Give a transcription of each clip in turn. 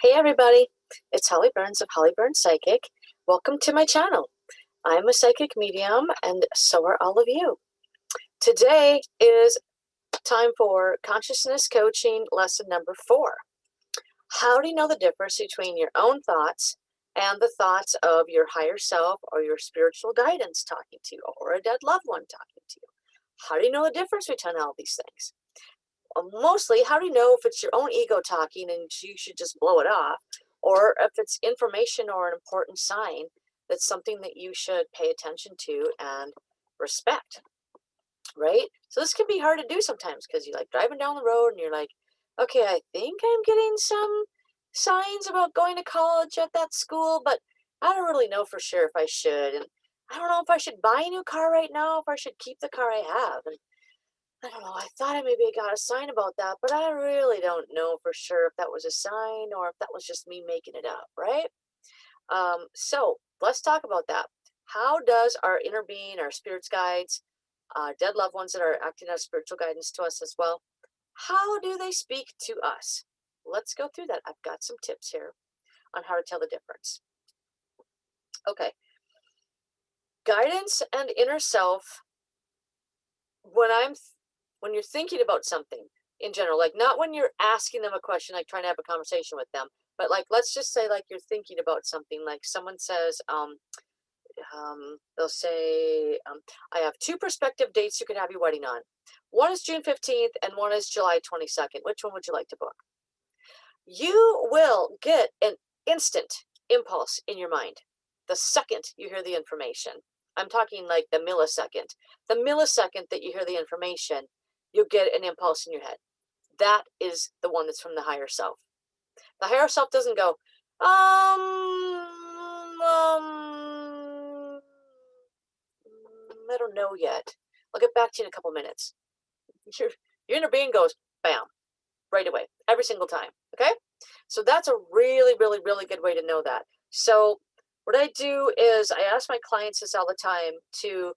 Hey everybody, it's Holly Burns of Holly Burns Psychic. Welcome to my channel. I'm a psychic medium and so are all of you. Today is time for consciousness coaching lesson number 4. How do you know the difference between your own thoughts and the thoughts of your higher self or your spiritual guidance talking to you or a dead loved one talking to you? How do you know the difference between all these things? Mostly, how do you know if it's your own ego talking and you should just blow it off, or if it's information or an important sign that's something that you should pay attention to and respect, right? So this can be hard to do sometimes because you're like driving down the road and you're like, okay, I think I'm getting some signs about going to college at that school, but I don't really know for sure if I should. And I don't know if I should buy a new car right now, if I should keep the car I have. And I don't know. I thought I maybe got a sign about that, but I really don't know for sure if that was a sign or if that was just me making it up, right? So let's talk about that. How does our inner being, our spirits guides, dead loved ones that are acting as spiritual guidance to us as well, how do they speak to us? Let's go through that. I've got some tips here on how to tell the difference. Okay. Guidance and inner self, when you're thinking about something in general, like not when you're asking them a question, like trying to have a conversation with them, but like let's just say like you're thinking about something, like someone says, they'll say, I have 2 prospective dates you could have your wedding on. One is June 15th and one is July 22nd. Which one would you like to book? You will get an instant impulse in your mind the second you hear the information. I'm talking like the millisecond. The millisecond that you hear the information, you'll get an impulse in your head. That is the one that's from the higher self. The higher self doesn't go, I don't know yet. I'll get back to you in a couple minutes. Your inner being goes, bam, right away, every single time. Okay? So that's a really, really, really good way to know that. So what I do is I ask my clients this all the time to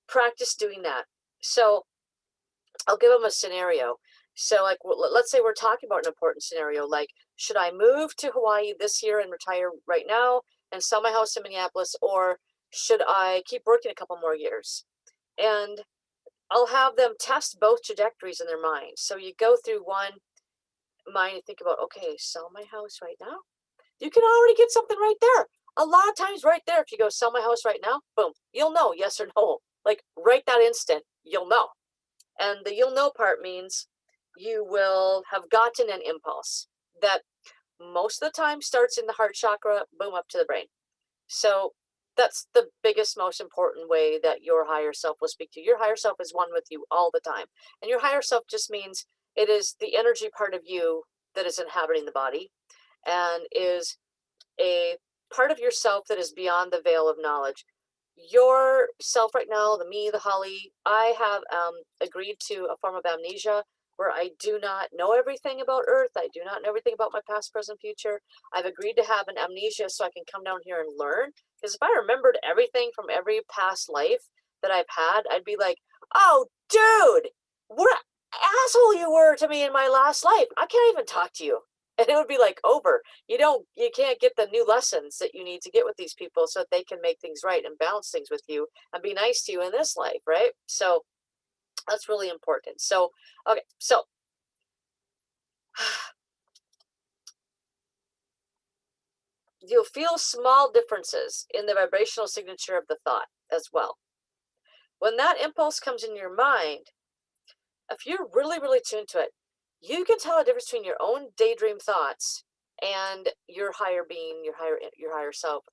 practice doing that. So I'll give them a scenario. So like, let's say we're talking about an important scenario, like, should I move to Hawaii this year and retire right now and sell my house in Minneapolis, or should I keep working a couple more years? And I'll have them test both trajectories in their mind. So you go through one mind and think about, okay, sell my house right now. You can already get something right there. A lot of times right there, if you go sell my house right now, boom, you'll know yes or no. Like right that instant, you'll know. And the you'll know part means you will have gotten an impulse that most of the time starts in the heart chakra, boom, up to the brain. So that's the biggest, most important way that your higher self will speak to you. Your higher self is one with you all the time. And your higher self just means it is the energy part of you that is inhabiting the body and is a part of yourself that is beyond the veil of knowledge. Your self right now, the me, the Holly, I have agreed to a form of amnesia where I do not know everything about Earth. I do not know everything about my past, present, future. I've agreed to have an amnesia so I can come down here and learn. Because if I remembered everything from every past life that I've had, I'd be like, oh, dude, what an asshole you were to me in my last life. I can't even talk to you. And it would be like over. You can't get the new lessons that you need to get with these people so that they can make things right and balance things with you and be nice to you in this life, right? So that's really important. So, okay, so you'll feel small differences in the vibrational signature of the thought as well. When that impulse comes in your mind, if you're really, really tuned to it, you can tell a difference between your own daydream thoughts and your higher being, your higher self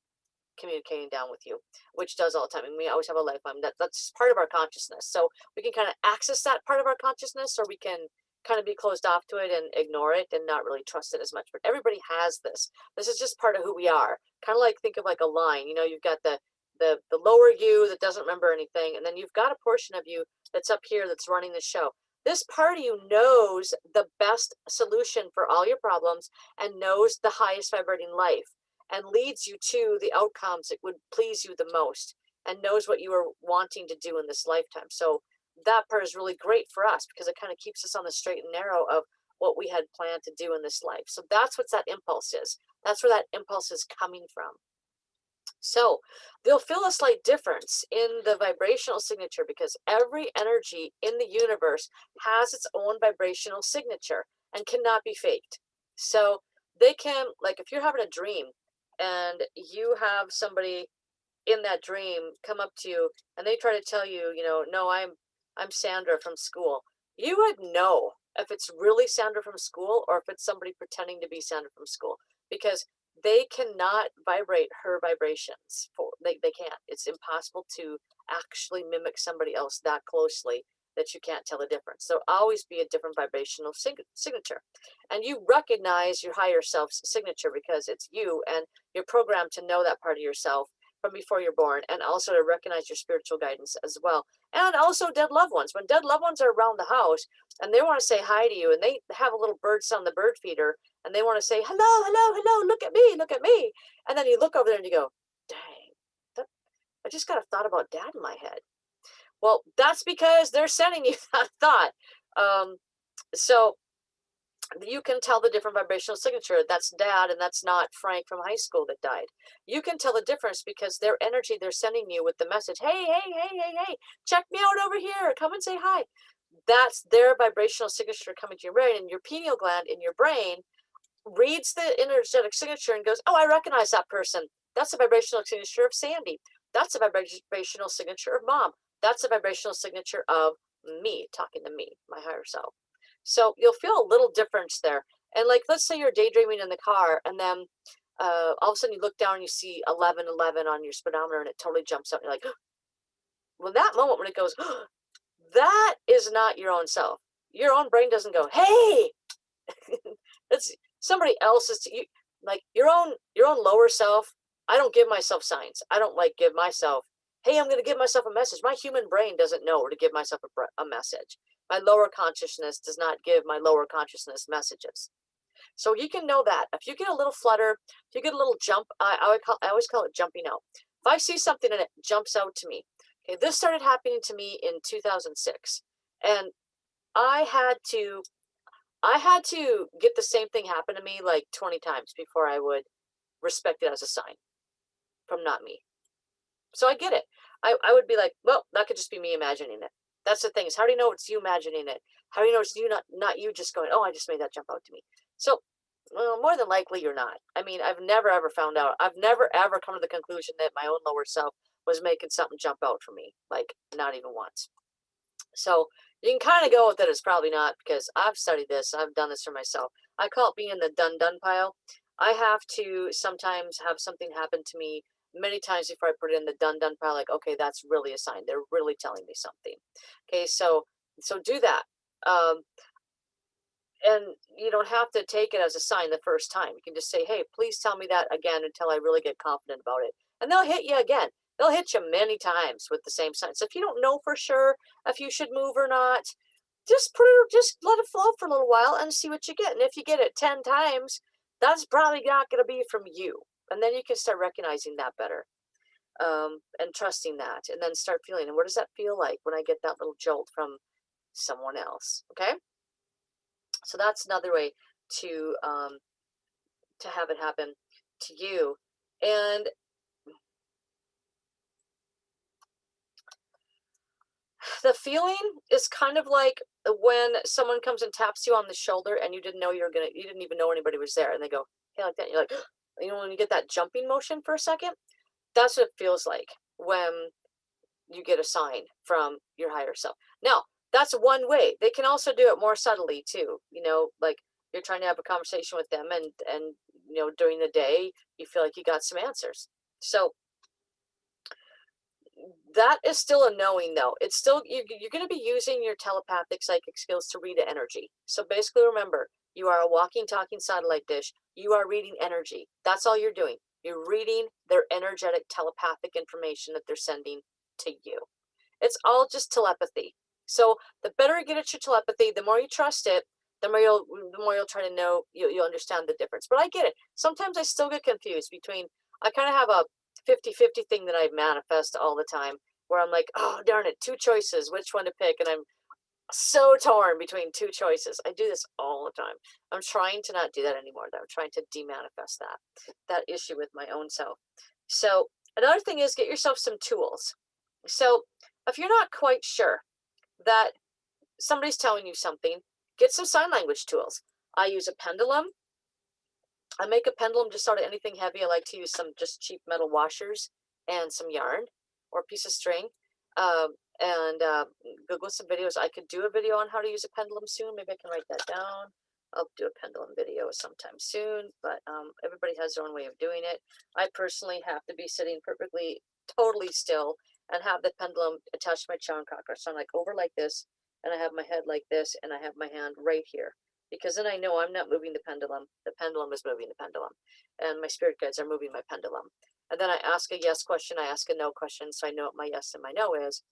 communicating down with you, which does all the time. And we always have a lifeline. That's just part of our consciousness. So we can kind of access that part of our consciousness, or we can kind of be closed off to it and ignore it and not really trust it as much. But everybody has this. This is just part of who we are. Kind of like, think of like a line. You've got the lower you that doesn't remember anything, and then you've got a portion of you that's up here that's running the show. This part of you knows the best solution for all your problems and knows the highest vibrating life and leads you to the outcomes that would please you the most and knows what you are wanting to do in this lifetime. So that part is really great for us because it kind of keeps us on the straight and narrow of, what we had planned to do in this life. So that's what that impulse is. That's where that impulse is coming from. So they'll feel a slight difference in the vibrational signature because every energy in the universe has its own vibrational signature and cannot be faked. So they can, like, if you're having a dream and you have somebody in that dream come up to you and they try to tell you, no, I'm Sandra from school, you would know if it's really Sandra from school or if it's somebody pretending to be Sandra from school, because they cannot vibrate her vibrations. They can't. It's impossible to actually mimic somebody else that closely that you can't tell the difference. There'll always be a different vibrational signature. And you recognize your higher self's signature because it's you, and you're programmed to know that part of yourself from before you're born, and also to recognize your spiritual guidance as well. And also dead loved ones. When dead loved ones are around the house and they want to say hi to you, and they have a little bird on the bird feeder, and they want to say, hello, hello, hello, look at me, look at me. And then you look over there and you go, dang, I just got a thought about dad in my head. Well, that's because they're sending you that thought. So you can tell the different vibrational signature. That's dad, and that's not Frank from high school that died. You can tell the difference because their energy they're sending you with the message, hey, hey, hey, hey, hey, check me out over here, come and say hi. That's their vibrational signature coming to your brain, and your pineal gland in your brain reads the energetic signature and goes, oh, I recognize that person. That's the vibrational signature of Sandy. That's the vibrational signature of Mom. That's the vibrational signature of me, talking to me, my higher self. So you'll feel a little difference there. And like, let's say you're daydreaming in the car, and then all of a sudden you look down and you see 1111 on your speedometer, and it totally jumps up. You're like, well, that moment when it goes, that is not your own self. Your own brain doesn't go, hey, that's somebody else's. Like your own lower self. I don't give myself signs. I don't like give myself, hey, I'm going to give myself a message. My human brain doesn't know where to give myself a message. My lower consciousness does not give my lower consciousness messages. So you can know that. If you get a little flutter, if you get a little jump, I always call it jumping out. If I see something and it jumps out to me, okay, this started happening to me in 2006. And I had to get the same thing happen to me like 20 times before I would respect it as a sign from not me. So I get it. I would be like, well, that could just be me imagining it. That's the thing, is how do you know it's you imagining it? How do you know it's you, not you just going, oh, I just made that jump out to me? So, well, more than likely you're not. I mean, I've never ever found out. I've never ever come to the conclusion that my own lower self was making something jump out for me, like not even once. So you can kind of go with it as probably not, because I've studied this. I've done this for myself. I call it being in the done pile. I have to sometimes have something happen to me many times before I put it in the done pile. Like, okay, that's really a sign. They're really telling me something. Okay, so do that. And you don't have to take it as a sign the first time. You can just say, hey, please tell me that again until I really get confident about it. And they'll hit you again. They'll hit you many times with the same sign. So if you don't know for sure if you should move or not, just let it flow for a little while and see what you get. And if you get it 10 times, that's probably not going to be from you. And then you can start recognizing that better, and trusting that, and then start feeling, and what does that feel like when I get that little jolt from someone else? Okay. So that's another way to have it happen to you. And the feeling is kind of like when someone comes and taps you on the shoulder and you didn't even know anybody was there, and they go, hey, like that. And you're like, when you get that jumping motion for a second, that's what it feels like when you get a sign from your higher self. Now, that's one way. They can also do it more subtly too. Like you're trying to have a conversation with them, and during the day you feel like you got some answers. So that is still a knowing, though. It's still, you're going to be using your telepathic psychic skills to read energy. So basically, remember, you are a walking, talking satellite dish. You are reading energy. That's all you're doing. You're reading their energetic telepathic information that they're sending to you. It's all just telepathy. So the better you get at your telepathy, the more you trust it, the more you'll try to know, you'll understand the difference. But I get it. Sometimes I still get confused between, I kind of have a 50-50 thing that I manifest all the time, where I'm like, oh, darn it, two choices, which one to pick? And so torn between two choices. I do this all the time. I'm trying to not do that anymore, though. I'm trying to demanifest that issue with my own self. So another thing is get yourself some tools. So if you're not quite sure that somebody's telling you something, get some sign language tools. I use a pendulum. I make a pendulum just out of anything heavy. I like to use some just cheap metal washers and some yarn or a piece of string. And Google some videos. I could do a video on how to use a pendulum soon. Maybe I can write that down. I'll do a pendulum video sometime soon, but everybody has their own way of doing it. I personally have to be sitting perfectly, totally still and have the pendulum attached to my crown chakra. So I'm like over like this, and I have my head like this, and I have my hand right here. Because then I know I'm not moving the pendulum is moving the pendulum, and my spirit guides are moving my pendulum. And then I ask a yes question, I ask a no question, so I know what my yes and my no is.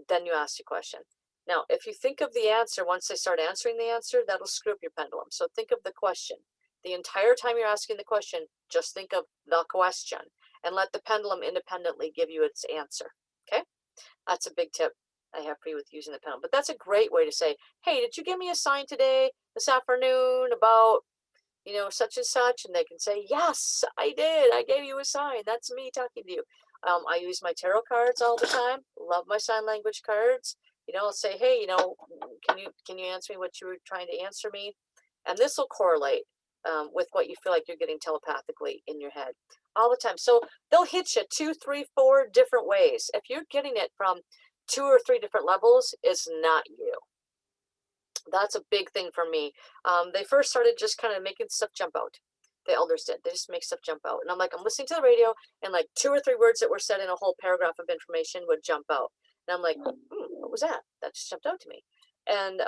Then you ask your question. Now, if you think of the answer, once they start answering the answer, that'll screw up your pendulum. So think of the question. The entire time you're asking the question, just think of the question and let the pendulum independently give you its answer. Okay? That's a big tip I have for you with using the pendulum. But that's a great way to say, hey, did you give me a sign today, this afternoon, about, such and such? And they can say, yes, I did. I gave you a sign. That's me talking to you. I use my tarot cards all the time. Love my sign language cards. I'll say, hey, can you answer me what you were trying to answer me? And this will correlate with what you feel like you're getting telepathically in your head all the time. So they'll hit you 2, 3, 4 different ways. If you're getting it from 2 or 3 different levels, it's not you. That's a big thing for me. They first started just kind of making stuff jump out. The elders did. They just make stuff jump out. And I'm like, I'm listening to the radio, and like 2 or 3 words that were said in a whole paragraph of information would jump out. And I'm like, what was that? That just jumped out to me. And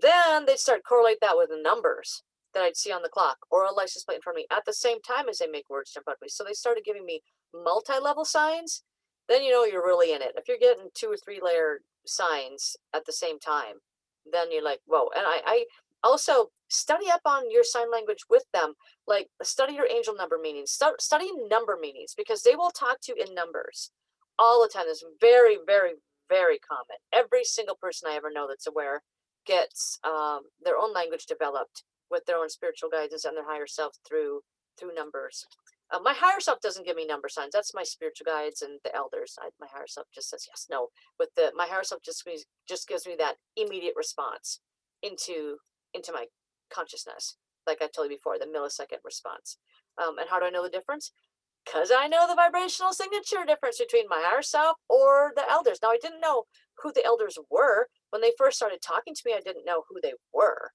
then they'd start correlate that with the numbers that I'd see on the clock or a license plate in front of me at the same time as they make words jump out to me. So they started giving me multi-level signs. Then you're really in it. If you're getting 2 or 3 layered signs at the same time, then you're like, whoa. And I also study up on your sign language with them. Like study your angel number meanings, study number meanings, because they will talk to you in numbers all the time. It's very, very, very common. Every single person I ever know that's aware gets their own language developed with their own spiritual guidance and their higher self through numbers. My higher self doesn't give me number signs. That's my spiritual guides and the elders. My higher self just says yes, no. With my higher self just gives me that immediate response into my consciousness, like I told you before, the millisecond response. And how do I know the difference? Because I know the vibrational signature difference between my higher self or the elders. Now, I didn't know who the elders were when they first started talking to me. I didn't know who they were.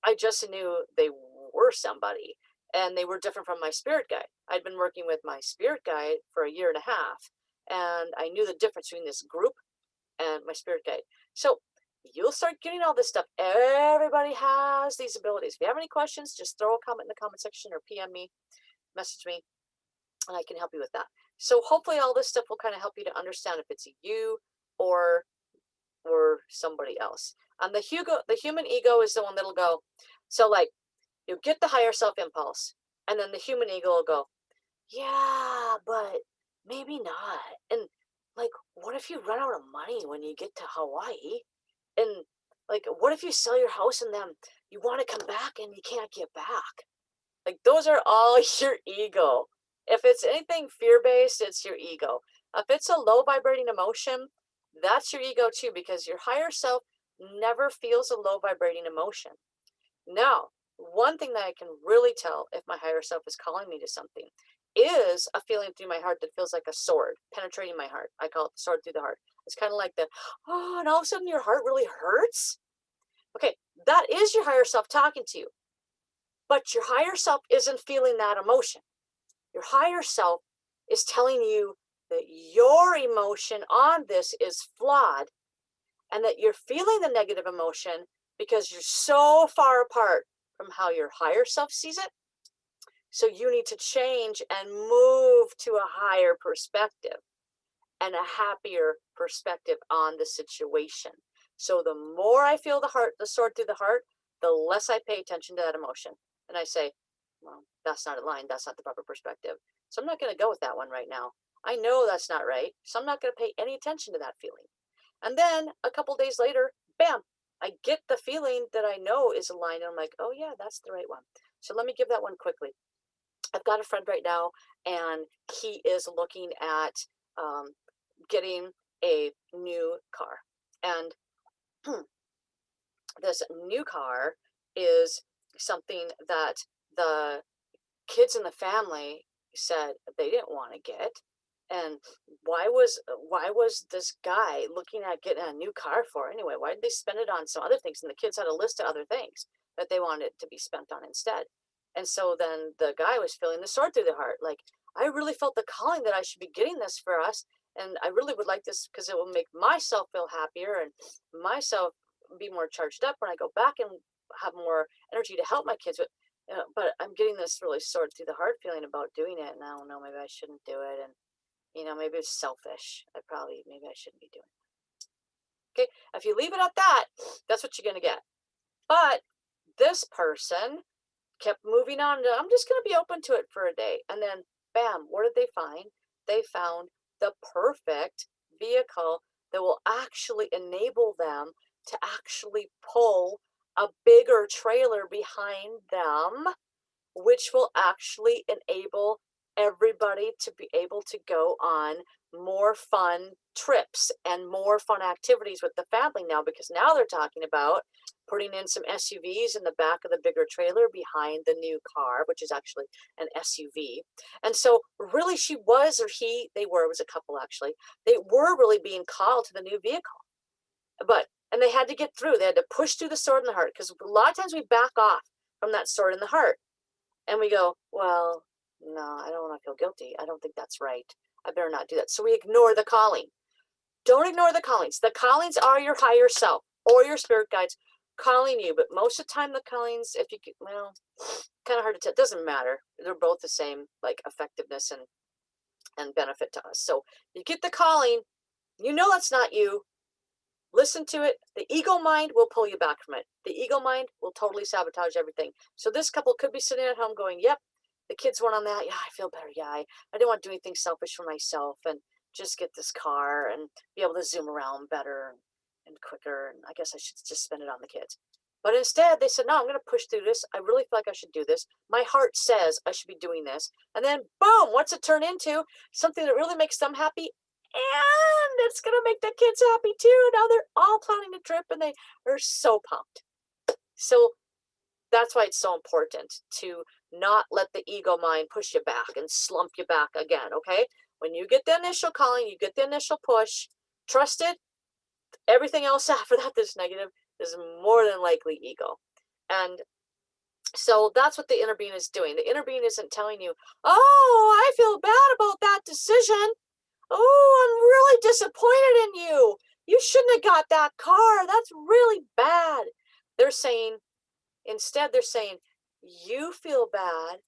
I just knew they were somebody, and they were different from my spirit guide. I'd been working with my spirit guide for 1.5 years, and I knew the difference between this group and my spirit guide. So you'll start getting all this stuff. Everybody has these abilities. If you have any questions, just throw a comment in the comment section or PM me, message me, and I can help you with that. So hopefully all this stuff will kind of help you to understand if it's you or somebody else. And the human ego is the one that'll go. So like you get the higher self impulse, and then the human ego will go, yeah, but maybe not. And like, what if you run out of money when you get to Hawaii? And like, what if you sell your house and then you want to come back and you can't get back? Like, those are all your ego. If it's anything fear-based, it's your ego. If it's a low vibrating emotion, that's your ego too, because your higher self never feels a low vibrating emotion. Now, one thing that I can really tell if my higher self is calling me to something is a feeling through my heart that feels like a sword penetrating my heart. I call it the sword through the heart. It's kind of like and all of a sudden your heart really hurts. Okay, that is your higher self talking to you. But your higher self isn't feeling that emotion. Your higher self is telling you that your emotion on this is flawed and that you're feeling the negative emotion because you're so far apart from how your higher self sees it. So you need to change and move to a higher perspective and a happier perspective on the situation. So the more I feel the sword through the heart, the less I pay attention to that emotion. And I say, well, that's not a line. That's not the proper perspective. So I'm not going to go with that one right now. I know that's not right. So I'm not going to pay any attention to that feeling. And then a couple days later, bam, I get the feeling that I know is aligned. And I'm like, oh yeah, that's the right one. So let me give that one quickly. I've got a friend right now, and he is looking at um, getting a new car. And this new car is something that the kids in the family said they didn't want to get. And why was this guy looking at getting a new car for anyway? Why did they spend it on some other things? And the kids had a list of other things that they wanted to be spent on instead. And so then the guy was feeling the sword through the heart, like, I really felt the calling that I should be getting this for us, and I really would like this because it will make myself feel happier and myself be more charged up when I go back and have more energy to help my kids. But I'm getting this really sword through the heart feeling about doing it, and I don't know, maybe I shouldn't do it, and maybe it's selfish. Maybe I shouldn't be doing it. Okay, if you leave it at that, that's what you're gonna get. But this person kept moving on. I'm just gonna be open to it for a day, and then bam, what did they find? They found the perfect vehicle that will actually enable them to actually pull a bigger trailer behind them, which will actually enable everybody to be able to go on more fun trips and more fun activities with the family now, because now they're talking about putting in some SUVs in the back of the bigger trailer behind the new car, which is actually an SUV. And so really she was, or he, they were, it was a couple actually, they were really being called to the new vehicle. And they had to get through, they had to push through the sword in the heart, because a lot of times we back off from that sword in the heart. And we go, well, no, I don't want to feel guilty. I don't think that's right. I better not do that. So we ignore the calling. Don't ignore the callings. The callings are your higher self or your spirit guides calling you. But most of the time, the callings, if you get, well, kind of hard to tell. It doesn't matter. They're both the same, like effectiveness and benefit to us. So you get the calling, that's not you. Listen to it. The ego mind will pull you back from it. The ego mind will totally sabotage everything. So this couple could be sitting at home going, yep, the kids went on that. Yeah, I feel better. Yeah, I didn't want to do anything selfish for myself and just get this car and be able to zoom around better and quicker. And I guess I should just spend it on the kids. But instead, they said, no, I'm going to push through this. I really feel like I should do this. My heart says I should be doing this. And then, boom, what's it turn into? Something that really makes them happy, and it's going to make the kids happy too. Now they're all planning a trip, and they are so pumped. So that's why it's so important to not let the ego mind push you back and slump you back again, okay? When you get the initial calling, you get the initial push, trust it. Everything else after that that's negative is more than likely ego. And so that's what the inner being is doing. The inner being isn't telling you, oh, I feel bad about that decision. Oh, I'm really disappointed in you. You shouldn't have got that car. That's really bad. Instead, they're saying, you feel bad.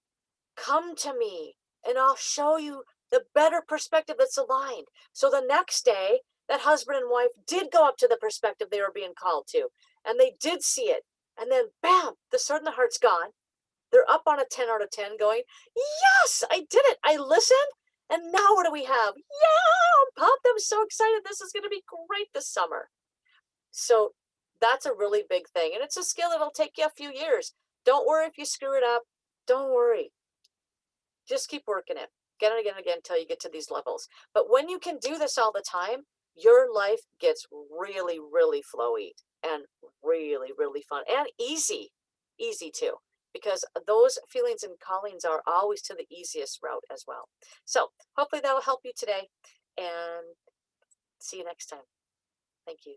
Come to me and I'll show you the better perspective that's aligned. So the next day, that husband and wife did go up to the perspective they were being called to, and they did see it. And then, bam, the sword in the heart's gone. They're up on a 10 out of 10 going, yes, I did it. I listened. And now what do we have? Yeah, I'm pumped. I'm so excited. This is going to be great this summer. So that's a really big thing. And it's a skill that'll take you a few years. Don't worry if you screw it up. Don't worry. Just keep working it again and again and again until you get to these levels. But when you can do this all the time, your life gets really, really flowy and really, really fun and easy too, because those feelings and callings are always to the easiest route as well. So hopefully that will help you today, and see you next time. Thank you.